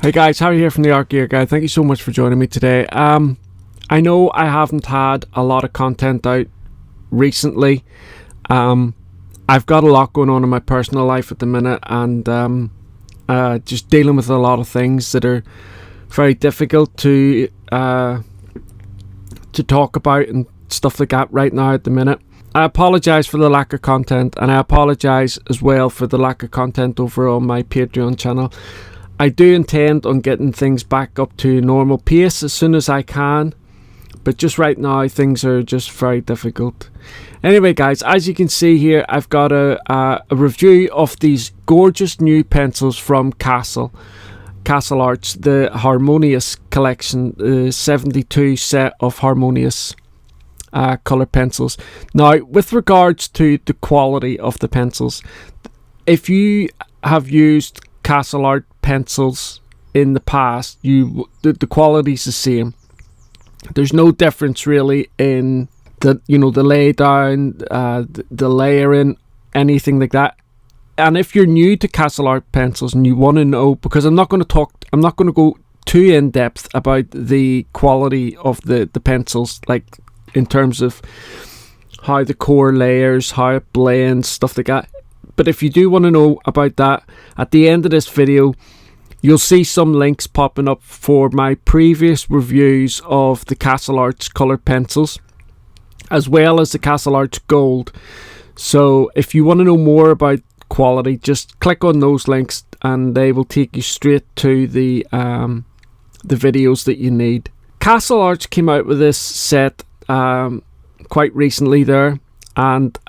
Hey guys, Harry here from the Art Gear Guy. Thank you so much for joining me today. I know I haven't had a lot of content out recently. I've got a lot going on in my personal life at the minute, and just dealing with a lot of things that are very difficult to talk about and stuff like that right now at the minute. I apologise for the lack of content, and I apologise as well for the lack of content over on my Patreon channel. I do intend on getting things back up to normal pace as soon as I can, but just right now things are just very difficult. Anyway guys, as you can see here, I've got a review of these gorgeous new pencils from Castle Arts, the Harmonious collection, the 72 set of Harmonious colour pencils. Now, with regards to the quality of the pencils, if you have used Castle Art pencils in the past, the quality's the same. There's no difference really in the lay down, the layering, anything like that. And if you're new to Castle Art pencils and you want to know, because I'm not going to go too in depth about the quality of the pencils, like in terms of how the core layers, how it blends, stuff like that. But if you do want to know about that, at the end of this video, you'll see some links popping up for my previous reviews of the Castle Arts coloured pencils, as well as the Castle Arts Gold. So if you want to know more about quality, just click on those links and they will take you straight to the videos that you need. Castle Arts came out with this set quite recently there, and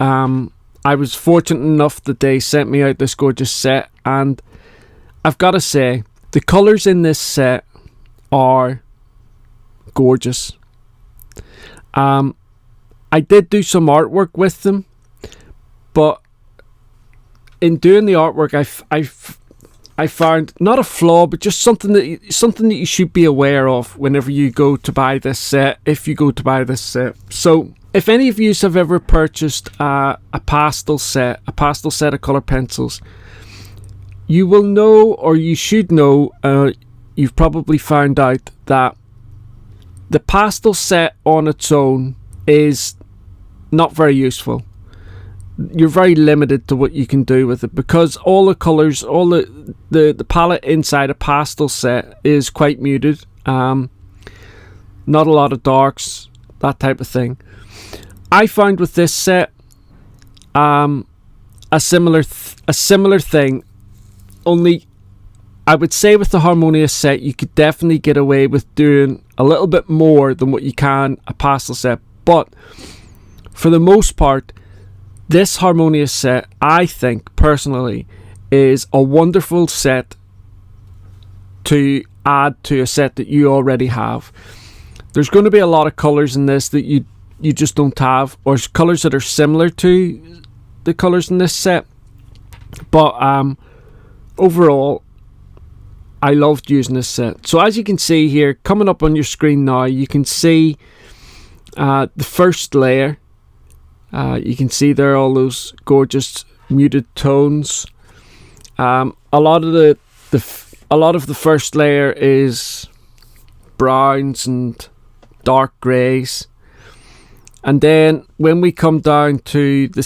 I was fortunate enough that they sent me out this gorgeous set, and I've got to say, the colours in this set are gorgeous. I did do some artwork with them, but in doing the artwork, I found not a flaw, but just something that you should be aware of whenever you go to buy this set, if you go to buy this set. So, if any of you have ever purchased a pastel set of colour pencils, you will know, or you should know, you've probably found out that the pastel set on its own is not very useful. You're very limited to what you can do with it, because all the colours, all the palette inside a pastel set is quite muted. Not a lot of darks, that type of thing. I found with this set a similar thing, only I would say with the Harmonious set you could definitely get away with doing a little bit more than what you can a pastel set, but for the most part, this Harmonious set, I think personally, is a wonderful set to add to a set that you already have. There's going to be a lot of colours in this that you just don't have, or colours that are similar to the colours in this set, but overall I loved using this set. So as you can see here, coming up on your screen now, you can see the first layer. You can see there all those gorgeous muted tones. A lot of the first layer is browns and dark greys, and then when we come down to the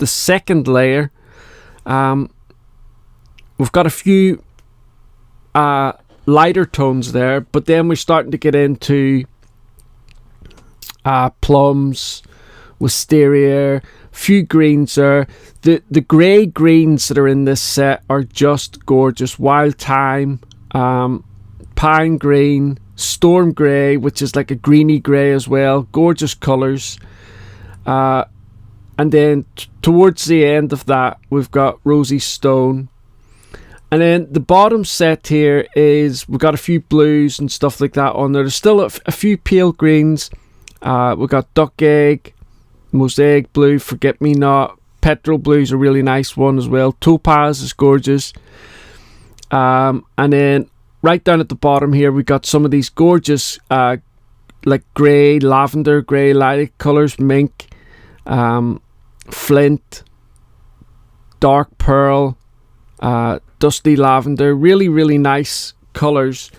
second layer, we've got a few lighter tones there, but then we're starting to get into plums, wisteria, few greens there. The grey greens that are in this set are just gorgeous. Wild thyme, pine green, storm grey, which is like a greeny grey as well. Gorgeous colours. And then towards the end of that, we've got rosy stone. And then the bottom set here is, we've got a few blues and stuff like that on there. There's still a few pale greens. We've got duck egg, mosaic blue, forget me not, petrol blue is a really nice one as well. Topaz is gorgeous. And then right down at the bottom here, we got some of these gorgeous like grey, lavender, grey lilac colours, mink, flint, dark pearl, dusty lavender. Really, really nice colours.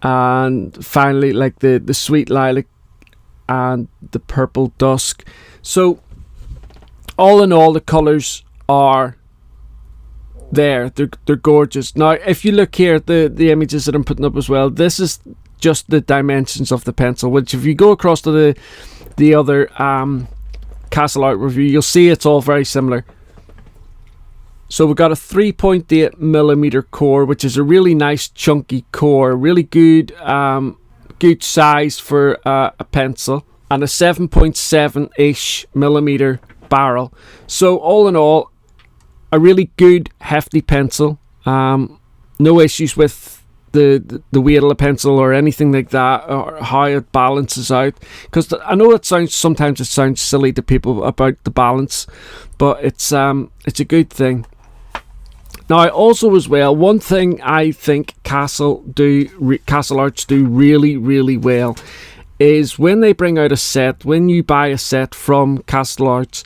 And finally, like the sweet lilac and the purple dusk. So all in all, the colours are there. They're gorgeous. Now, if you look here at the images that I'm putting up as well, this is just the dimensions of the pencil, which if you go across to the other Castle Art review, you'll see it's all very similar. So we've got a 3.8mm core, which is a really nice chunky core, really good good size for a pencil, and a 7.7-ish millimeter barrel. So all in all, a really good hefty pencil. No issues with the weight of the pencil or anything like that, or how it balances out, because I know sometimes it sounds silly to people about the balance, but it's a good thing. Now, also as well, one thing I think Castle Arts do really, really well is when they bring out a set, when you buy a set from Castle Arts,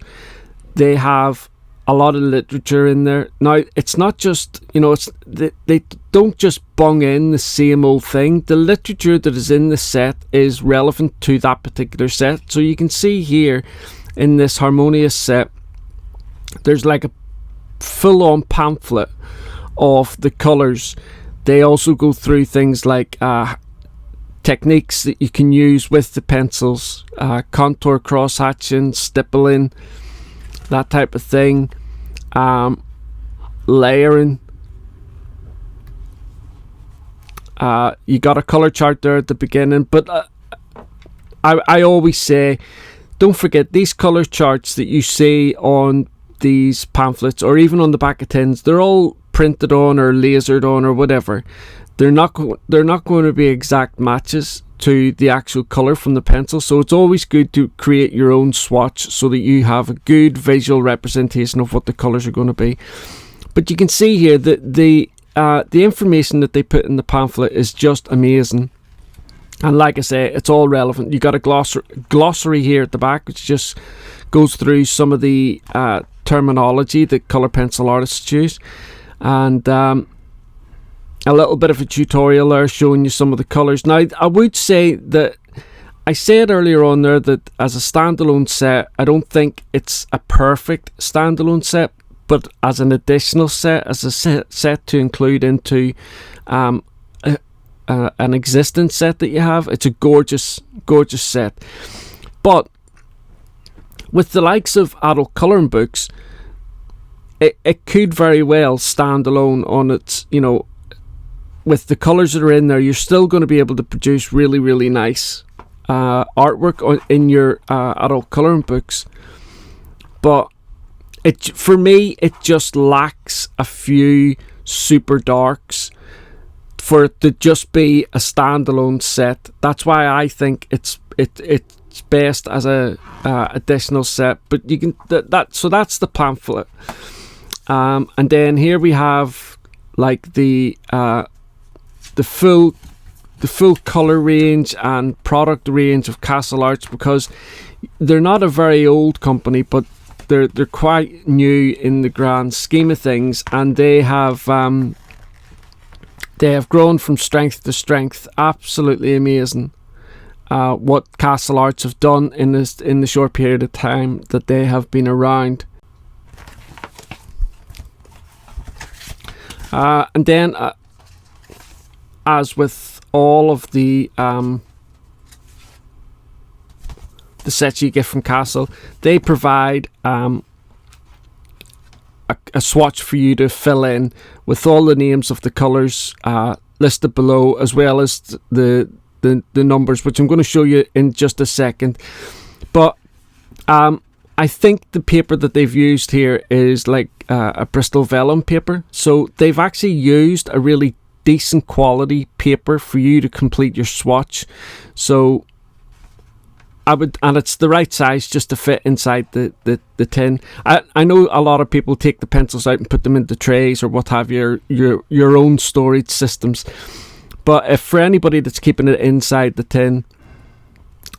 they have a lot of literature in there. Now, it's not just, they don't just bung in the same old thing. The literature that is in the set is relevant to that particular set. So you can see here in this Harmonious set, there's like a full-on pamphlet of the colours. They also go through things like techniques that you can use with the pencils, contour, cross-hatching, stippling, that type of thing, layering. You got a colour chart there at the beginning, but I always say, don't forget these colour charts that you see on these pamphlets or even on the back of tins, they're all printed on or lasered on or whatever. They're not going to be exact matches to the actual colour from the pencil, so it's always good to create your own swatch so that you have a good visual representation of what the colours are going to be. But you can see here that the information that they put in the pamphlet is just amazing, and like I say, it's all relevant. You got a glossary here at the back, which just goes through some of the terminology that colour pencil artists use, and a little bit of a tutorial there showing you some of the colours. Now, I would say that I said earlier on there that as a standalone set, I don't think it's a perfect standalone set, but as an additional set, as a set to include into an existing set that you have, it's a gorgeous set. But with the likes of adult colouring books, it could very well stand alone on its, with the colours that are in there. You're still going to be able to produce really, really nice artwork in your adult colouring books. But for me, it just lacks a few super darks for it to just be a standalone set. That's why I think it's best as a additional set. But you can so that's the pamphlet, and then here we have like the full colour range and product range of Castle Arts, because they're not a very old company, but they're quite new in the grand scheme of things, and they have grown from strength to strength. Absolutely amazing what Castle Arts have done in the short period of time that they have been around. And then as with all of the sets you get from Castle, they provide a swatch for you to fill in with all the names of the colours listed below, as well as the numbers, which I'm going to show you in just a second. But I think the paper that they've used here is like a Bristol vellum paper, so they've actually used a really decent quality paper for you to complete your swatch. So and it's the right size just to fit inside the tin. I know a lot of people take the pencils out and put them into trays or what have your own storage systems, but if for anybody that's keeping it inside the tin,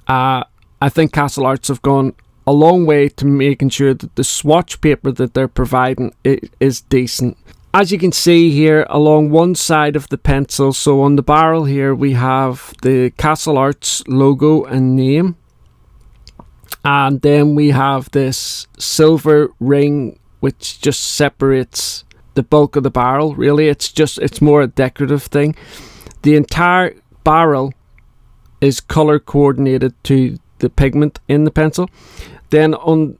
I think Castle Arts have gone a long way to making sure that the swatch paper that they're providing is decent. as you can see here, along one side of the pencil, so on the barrel here, we have the Castle Arts logo and name. And then we have this silver ring, which just separates the bulk of the barrel. Really, it's more a decorative thing. The entire barrel is color coordinated to the pigment in the pencil. Then on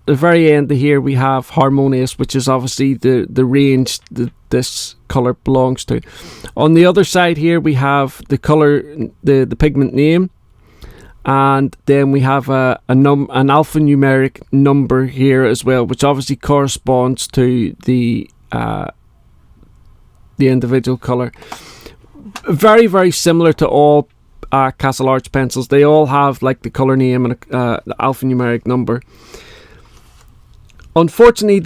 the very end of here, we have Harmonious, which is obviously the range that this color belongs to. On the other side here, we have the color, the pigment name. And then we have an alphanumeric number here as well, which obviously corresponds to the individual color. Very, very similar to all Castle Arts pencils. They all have like the color name and the alphanumeric number. Unfortunately,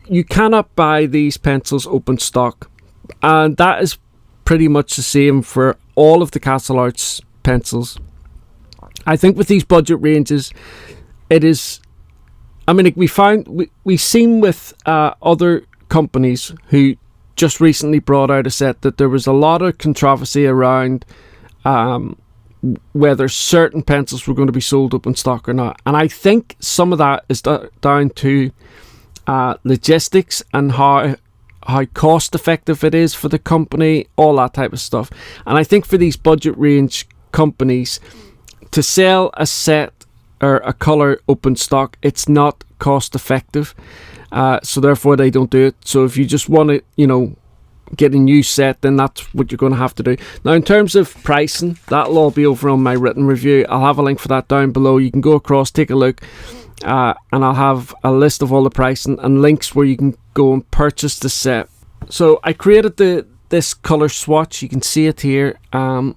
you cannot buy these pencils open stock, and that is pretty much the same for all of the Castle Arts pencils. I think with these budget ranges, it is. I mean, we've seen with other companies who just recently brought out a set that there was a lot of controversy around whether certain pencils were going to be sold up in stock or not, and I think some of that is down to logistics and how cost effective it is for the company, all that type of stuff. And I think for these budget range companies, to sell a set or a color open stock, it's not cost effective, so therefore they don't do it. So if you just want to, get a new set, then that's what you're going to have to do. Now, in terms of pricing, that'll all be over on my written review. I'll have a link for that down below. You can go across, take a look, and I'll have a list of all the pricing and links where you can go and purchase the set. So I created this color swatch. You can see it here. I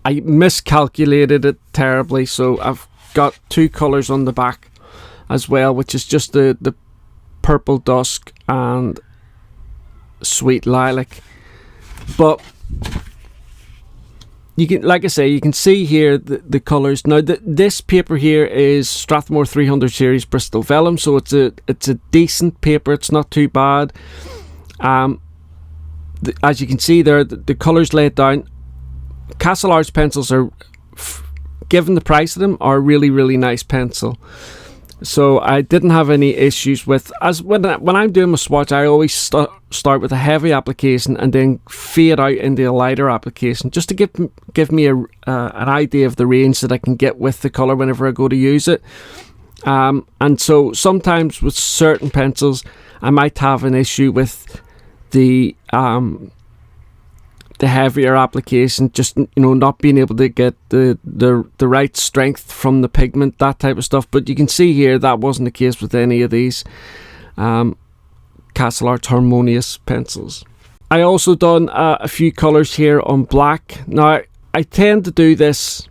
miscalculated it terribly, so I've got two colours on the back as well, which is just the purple dusk and sweet lilac. But you can, like I say, you can see here the colours. Now this paper here is Strathmore 300 series Bristol vellum, so it's a decent paper. It's not too bad. As you can see there, the colours laid down. Castle Arts pencils are, given the price of them, are a really, really nice pencil. So I didn't have any issues with, as when I'm doing my swatch, I always start with a heavy application and then fade out into a lighter application, just to give me an idea of the range that I can get with the colour whenever I go to use it. And so sometimes with certain pencils, I might have an issue with the heavier application, just not being able to get the right strength from the pigment, that type of stuff. But you can see here that wasn't the case with any of these Castle Arts Harmonious pencils. I also done a few colours here on black. Now I tend to do this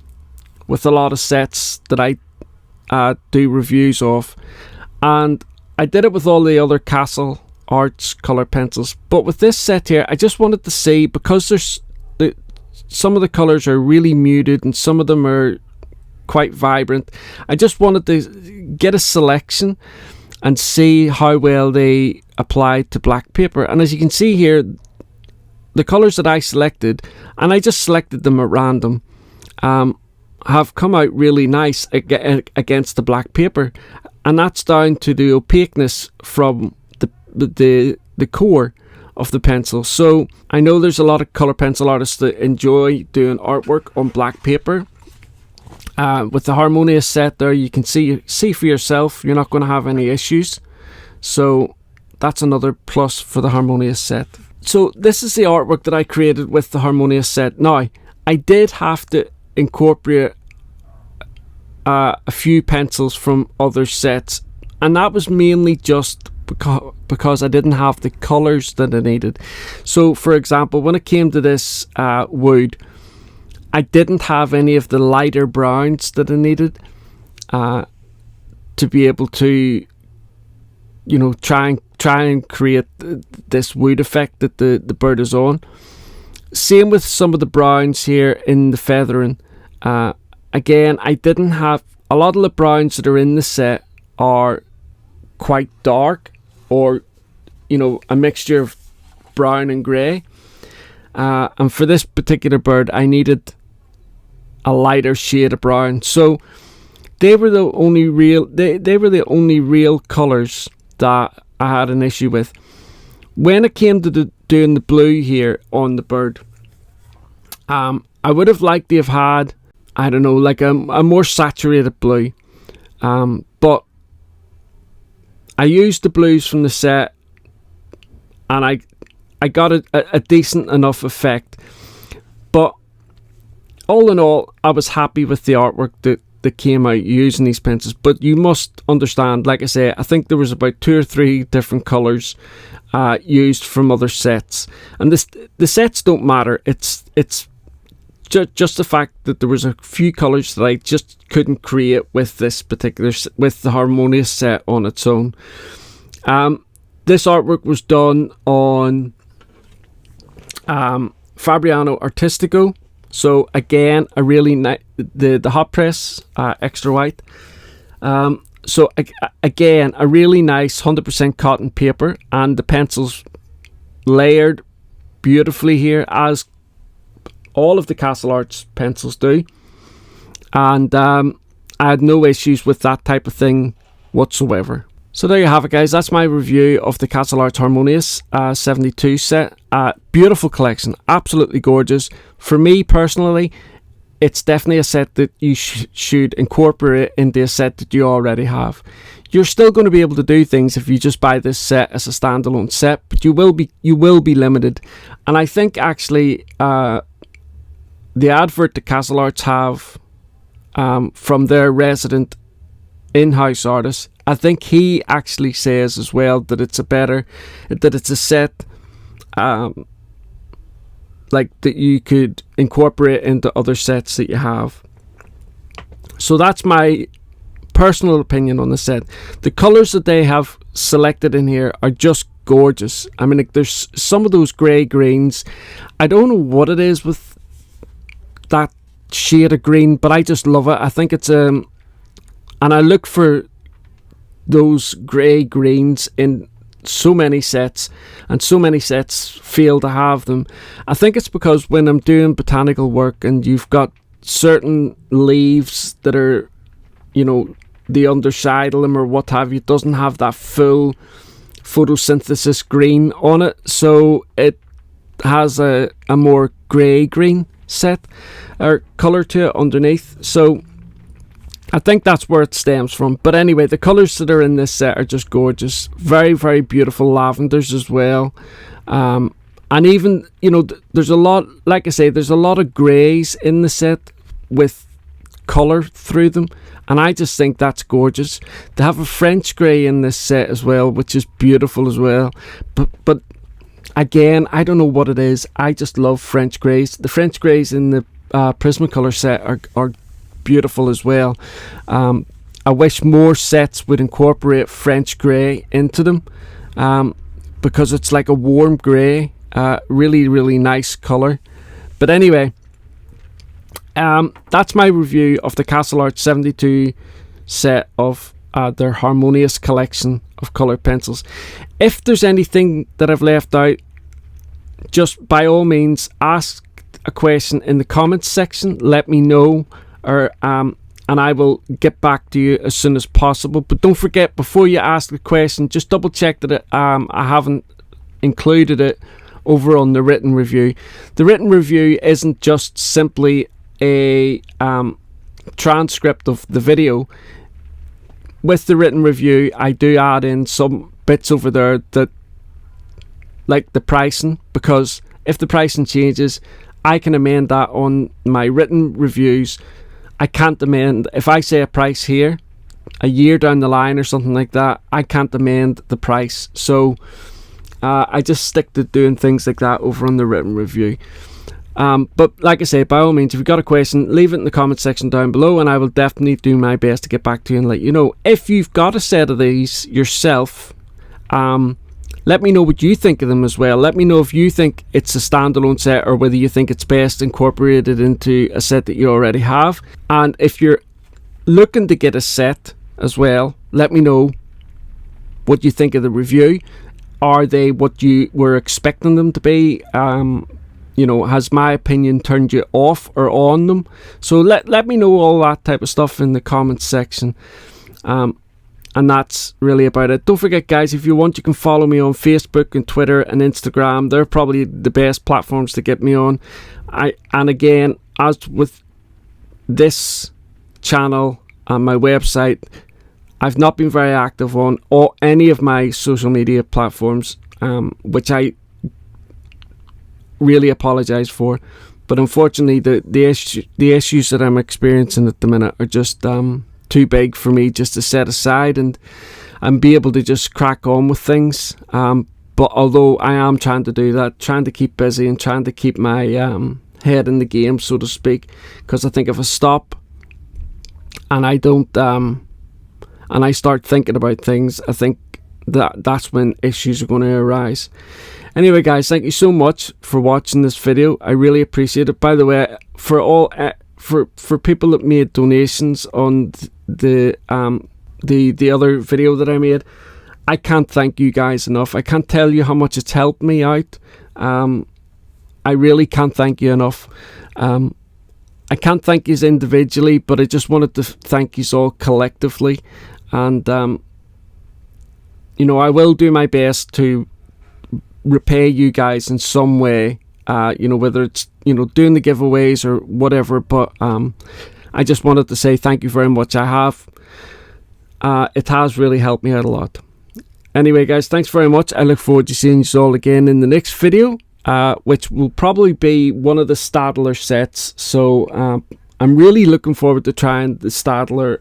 with a lot of sets that I do reviews of, and I did it with all the other Castle Arts colour pencils, but with this set here, I just wanted to see, because there's some of the colours are really muted and some of them are quite vibrant. I just wanted to get a selection and see how well they applied to black paper. And as you can see here, the colours that I selected, and I just selected them at random, have come out really nice against the black paper, and that's down to the opaqueness from the core of the pencil. So I know there's a lot of colour pencil artists that enjoy doing artwork on black paper. With the Harmonious set there, you can see for yourself, you're not going to have any issues. So that's another plus for the Harmonious set. So this is the artwork that I created with the Harmonious set. Now, I did have to incorporate a few pencils from other sets, and that was mainly just because I didn't have the colours that I needed. So for example, when it came to this wood, I didn't have any of the lighter browns that I needed to be able to try and create this wood effect that the bird is on. Same with some of the browns here in the feathering. Again, I didn't have a lot of the browns that are in the set are quite dark, or a mixture of brown and grey. And for this particular bird, I needed a lighter shade of brown. So they were the only real colours that I had an issue with. When it came to doing the blue here on the bird, I would have liked to have had, I don't know, like a more saturated blue. But I used the blues from the set, and I got a decent enough effect. But all in all, I was happy with the artwork that came out using these pencils. But you must understand, like I say, I think there was about 2 or 3 different colours used from other sets, and the sets don't matter. It's just the fact that there was a few colours that I just couldn't create with this particular, with the Harmonious set on its own. This artwork was done on Fabriano Artistico. So again, a really nice, the hot press, extra white. So again, a really nice 100% cotton paper, and the pencils layered beautifully here, as all of the Castle Arts pencils do. And I had no issues with that type of thing whatsoever. So there you have it, guys. That's my review of the Castle Arts Harmonious 72 set. Beautiful collection, absolutely gorgeous. For me personally, it's definitely a set that you should incorporate into a set that you already have. You're still going to be able to do things if you just buy this set as a standalone set, but you will be limited. And I think actually the advert that Castle Arts have from their resident in-house artist, I think he actually says as well that it's a set like that you could incorporate into other sets that you have. So that's my personal opinion on the set. The colours that they have selected in here are just gorgeous. I mean, like, there's some of those grey greens. I don't know what it is with that shade of green, but I just love it. I think it's and I look for those grey greens in so many sets, and so many sets fail to have them. I think it's because when I'm doing botanical work and you've got certain leaves that are, the underside of them or what have you, doesn't have that full photosynthesis green on it, so it has a more grey green set or colour to it underneath. So I think that's where it stems from. But anyway, the colours that are in this set are just gorgeous. Very, very beautiful lavenders as well. And even, there's a lot, like I say, there's a lot of greys in the set with colour through them. And I just think that's gorgeous. They have a French grey in this set as well, which is beautiful as well. But again, I don't know what it is. I just love French greys. The French greys in the Prismacolor set are beautiful as well. I wish more sets would incorporate French grey into them, because it's like a warm grey, really, really nice colour. But anyway, that's my review of the Castle Arts 72 set of their Harmonious collection of coloured pencils. If there's anything that I've left out, just by all means ask a question in the comments section. Let me know, or and I will get back to you as soon as possible. But don't forget, before you ask the question, just double check that I haven't included it over on the written review. The written review isn't just simply a transcript of the video. With the written review, I do add in some bits over there that, like the pricing, because if the pricing changes, I can amend that on my written reviews. I can't amend, if I say a price here a year down the line or something like that, I can't amend the price. So I just stick to doing things like that over on the written review. But like I say, by all means, if you've got a question, leave it in the comment section down below, and I will definitely do my best to get back to you and let you know. If you've got a set of these yourself, let me know what you think of them as well. Let me know if you think it's a standalone set, or whether you think it's best incorporated into a set that you already have. And if you're looking to get a set as well, let me know what you think of the review. Are they what you were expecting them to be? Has my opinion turned you off or on them? So let me know all that type of stuff in the comments section. And that's really about it. Don't forget, guys, if you want, you can follow me on Facebook and Twitter and Instagram. They're probably the best platforms to get me on. And again, as with this channel and my website, I've not been very active on any of my social media platforms, which I really apologise for. But unfortunately, the issues that I'm experiencing at the minute are just too big for me just to set aside and be able to just crack on with things. But although I am trying to do that, trying to keep busy and trying to keep my head in the game, so to speak, because I think if I stop and I don't and I start thinking about things, I think that's when issues are going to arise. Anyway, guys, thank you so much for watching this video. I really appreciate it. By the way, for all for people that made donations on the other video that I made, I can't thank you guys enough. I can't tell you how much it's helped me out. I really can't thank you enough. I can't thank you individually, but I just wanted to thank you all collectively. And I will do my best to repay you guys in some way, whether it's doing the giveaways or whatever, but I just wanted to say thank you very much. It has really helped me out a lot. Anyway, guys, thanks very much. I look forward to seeing you all again in the next video, which will probably be one of the Staedtler sets. So I'm really looking forward to trying the Staedtler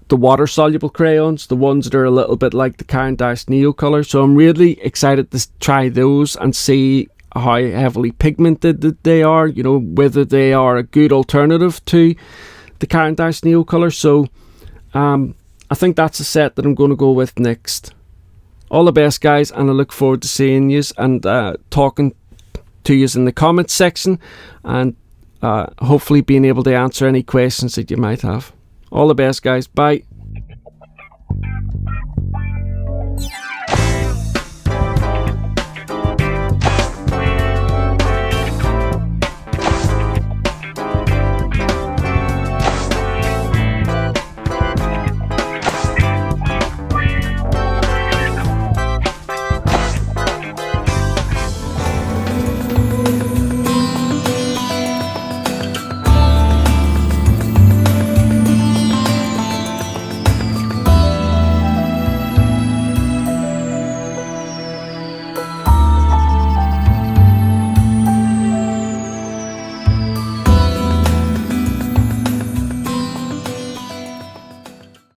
the water soluble crayons, the ones that are a little bit like the Caran d'Ache Neo Color. So I'm really excited to try those and see how heavily pigmented they are, whether they are a good alternative to the Caran d'Ache Neo Color. So I think that's a set that I'm going to go with next. All the best, guys, and I look forward to seeing you and talking to you in the comments section, and hopefully being able to answer any questions that you might have. All the best, guys. Bye.